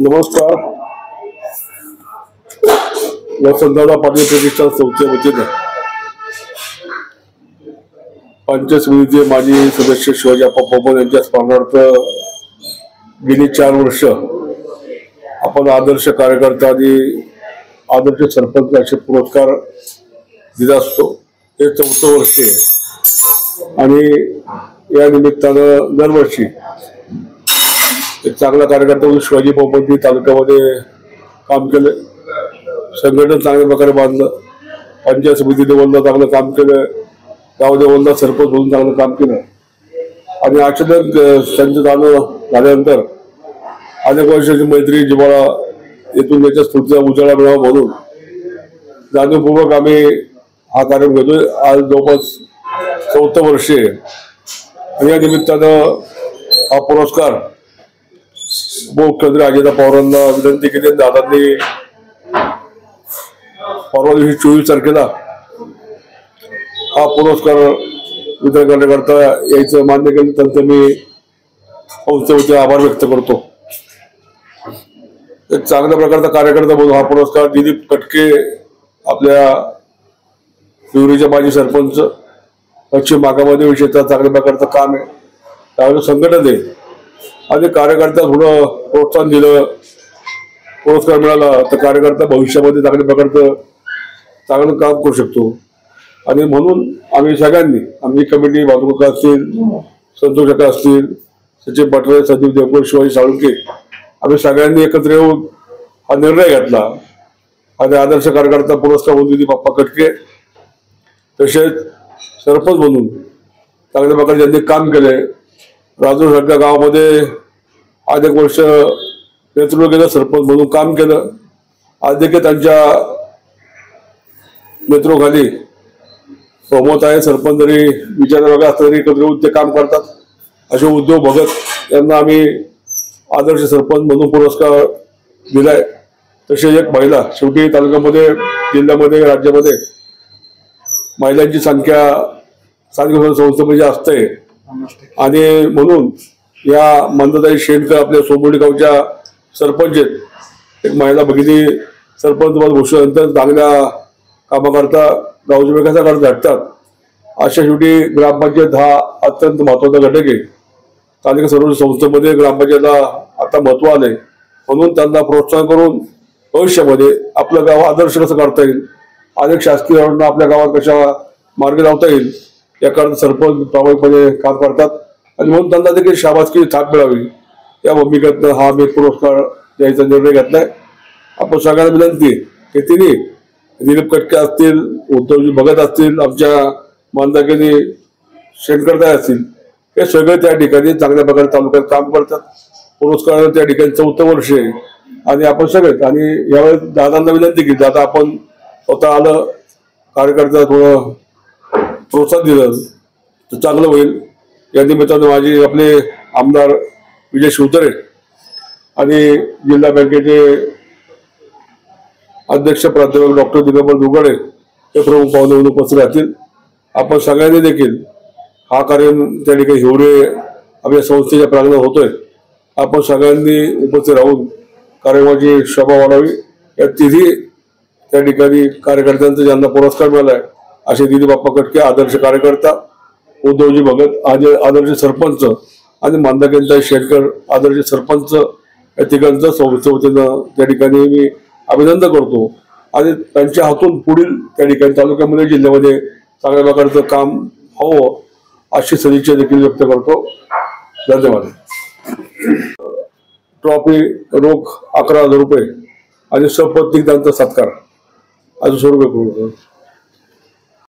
नमस्कार. वसंतदादा पाटील प्रतिष्ठान संस्थेच्या वतीने पंचायत समितीचे माजी सदस्य शिवाजी पप्पा यांच्या स्मरणार्थ गेली 4 वर्ष आपण आदर्श कार्यकर्ता आणि आदर्श सरपंच असे पुरस्कार दिला असतो. हे 4थं वर्ष आहे आणि या निमित्तानं दरवर्षी एक चांगला कार्यकर्ता म्हणून शिवाजी पप्पांनी तालुक्यामध्ये काम केलं. संघटन चांगल्या प्रकारे बांधलं. पंचायत समिती लेवलला चांगलं काम केलं. गाव लेवलला सरपंच म्हणून चांगलं काम केलं आणि अचानक त्यांचं जाणं झाल्यानंतर अनेक वर्षाची मैत्री जिव्हाळा येथून त्याच्या स्फूर्तीचा उजाळा मिळावा म्हणून जाणीवपूर्वक आम्ही हा कार्यक्रम घेतोय. आज जवळपास 4थं वर्ष आहे आणि या निमित्तानं हा पुरस्कार मुख्यमंत्री अजित पवारांना विनंती केली. दादांनी परवा दिवशी 24 तारखेला हा पुरस्कार वितरण करण्याकरता यायचं मान्य केलं. त्यांचं मी संस्थेचे आभार व्यक्त करतो. एक चांगल्या प्रकारचा कार्यकर्ता म्हणून हा पुरस्कार दिलीप कटके आपल्या पिवरीचे माजी सरपंच पश्चिम भागामध्ये विशेषतः चांगल्या प्रकारचं काम आहे. त्यावेळेस संघटन आहे आणि कार्यकर्त्याला थोडं प्रोत्साहन दिलं, पुरस्कार मिळाला तर कार्यकर्ता भविष्यामध्ये चांगल्या प्रकारचं चांगलं काम करू शकतो. आणि म्हणून आम्ही सगळ्यांनी आमची कमिटी वाहतूक असतील, संतोष काका असतील, सचिन पाटले, संदीप देवकर, शिवाजी साळुंके आम्ही सगळ्यांनी एकत्र येऊन हा निर्णय घेतला आणि आदर्श कार्यकर्ता पुरस्कार म्हणून दिली बाप्पा कटके. तसेच सरपंच म्हणून चांगल्या प्रकारे ज्यांनी काम केले. राजूरसारख्या गावामध्ये अनेक वर्ष नेतृत्व केलं, सरपंच म्हणून काम केलं. आज देखील त्यांच्या नेतृत्वाखाली बहुमत आहे. सरपंच जरी विचारवेगळा असला तरी एकत्र येऊन ते काम करतात. असे उद्योग भगत यांना आम्ही आदर्श सरपंच म्हणून पुरस्कार दिलाय. तसेच एक महिला, शेवटी तालुक्यामध्ये, जिल्ह्यामध्ये, राज्यामध्ये महिलांची संख्या स्थानिक संस्थेमध्ये जास्त आहे आणि म्हणून या मंदाताई शेणकर आपल्या सोमोडी गावच्या सरपंच आहेत. एक महिला भगिनी सरपंच पद घोषल्यानंतर चांगल्या कामाकरता गावच्या विकासाकरता झटतात. अशा शेवटी ग्रामपंचायत हा अत्यंत महत्वाचा घटक आहे. स्थानिक सर्व संस्थेमध्ये ग्रामपंचायतला आता महत्व आलंय. म्हणून त्यांना प्रोत्साहन करून भविष्यामध्ये आपलं गाव आदर्श कसं करता येईल, अनेक शासकीय योजना आपल्या गावात कशा मार्गी लावता येईल याकरता सरपंच प्रामाणिकपणे काम करतात आणि म्हणून त्यांना देखील शाबासकी थाप मिळावी या भूमिकेतनं हा मी पुरस्कार द्यायचा निर्णय घेतलाय. आपण सगळ्यांना विनंती की तिने दिलीप कटके असतील, उद्धवजी भगत असतील, आमच्या मंदाकिनी शेणकरताई असतील, हे सगळे त्या ठिकाणी चांगल्या प्रकारे तालुक्यात काम करतात. पुरस्कार त्या ठिकाणी 4थं वर्ष आहे आणि आपण सगळेच आणि यावेळेस दादांना विनंती की दादा आपण स्वतः आलं, कार्यकर्त्याला थोडं प्रोत्साहन दिलं तर चांगलं होईल. या निमित्तानं माझे आपले आमदार विजय शिवतरे आणि जिल्हा बँकेचे अध्यक्ष प्राध्यापक डॉक्टर दिगंबर दुगाडे हे प्रमुख पाहुणे म्हणून उपस्थित राहतील. आपण सगळ्यांनी देखील हा कार्यक्रम त्या ठिकाणी हिवरे आपल्या संस्थेच्या प्रांगणात होतोय. आपण सगळ्यांनी उपस्थित राहून कार्यक्रमाची शोभा वाढावी. या तिन्ही त्या ठिकाणी कार्यकर्त्यांचा ज्यांना पुरस्कार मिळालाय असे दिलीप बाप्पा कटके आदर्श कार्यकर्ता, उद्धवजी भगत आदर्श सरपंच आणि मंदाकिनी शेणकर आदर्श सरपंच या तिघांचं संस्थेवतीनं त्या ठिकाणी मी अभिनंदन करतो आणि त्यांच्या हातून पुढील त्या ठिकाणी तालुक्यामध्ये, जिल्ह्यामध्ये चांगल्या प्रकारचं काम व्हावं अशी सदिच्छा देखील व्यक्त करतो. धन्यवाद. ट्रॉफी रोख 11,000 रुपये आणि सपत्नीक त्यांचा सत्कार आज ₹100 करू.